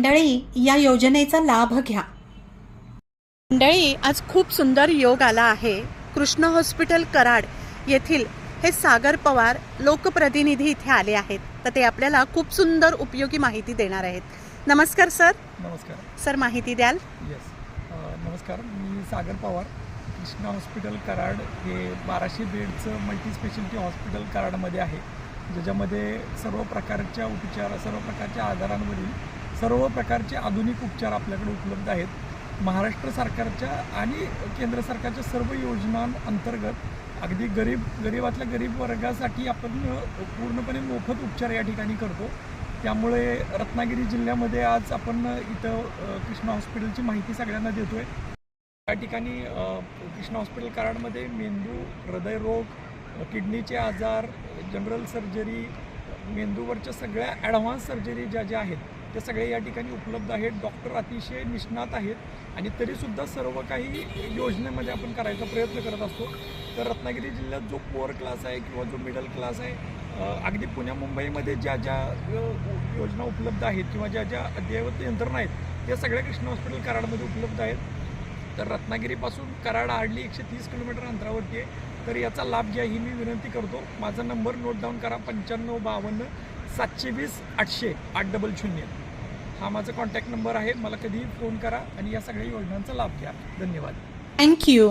मंडळी, या योजनेचा लाभ घ्या। मंडळी, आज खूप सुंदर योग आला आहे। कृष्ण हॉस्पिटल कराड येथील हे सागर पवार लोकप्रतिनिधी इथे आले आहेत, तर ते आपल्याला खूप सुंदर उपयोगी माहिती देणार आहेत। नमस्कार सर। नमस्कार सर, माहिती द्याल? येस नमस्कार, मी सागर पवार। कृष्णा हॉस्पिटल कराड हे 1200 बेडचं मल्टी स्पेशालिटी हॉस्पिटल कराडमध्ये आहे, ज्याच्यामध्ये सर्व प्रकारच्या उपचार, सर्व प्रकारच्या आजारांवरील सर्व प्रकारचे आधुनिक उपचार आपल्याकडे उपलब्ध आहेत। महाराष्ट्र सरकारच्या आणि केंद्र सरकारच्या सर्व योजनांअंतर्गत अगदी गरीबातल्या गरीब वर्गासाठी आपण पूर्णपणे मोफत उपचार या ठिकाणी करतो। त्यामुळे रत्नागिरी जिल्ह्यामध्ये आज आपण इथं कृष्णा हॉस्पिटलची माहिती सगळ्यांना देतोय। या ठिकाणी कृष्णा हॉस्पिटल कराडमध्ये मेंदू, हृदयरोग, किडनीचे आजार, जनरल सर्जरी, मेंदूवरच्या सगळ्या ॲडव्हान्स सर्जरी ज्या आहेत त्या सगळ्या या ठिकाणी उपलब्ध आहेत। डॉक्टर अतिशय निष्णात आहेत आणि तरीसुद्धा सर्व काही योजनेमध्ये आपण करायचा प्रयत्न करत असतो। तर रत्नागिरी जिल्ह्यात जो पुअर क्लास आहे किंवा जो मिडल क्लास आहे, अगदी पुण्या मुंबईमध्ये ज्या योजना उपलब्ध आहेत किंवा ज्या अद्ययावत यंत्रणा आहेत त्या सगळ्या कृष्णा हॉस्पिटल कराडमध्ये उपलब्ध आहेत। तर रत्नागिरीपासून कराड हार्डली 130 किलोमीटर अंतरावरती आहे। तर याचा लाभ घ्या ही मी विनंती करतो। माझा नंबर नोट डाऊन करा, 9552 720 800 800। हा माझा कॉन्टॅक्ट नंबर आहे। मला कधीही फोन करा आणि या सगळ्या योजनांचा लाभ घ्या। धन्यवाद। थँक्यू।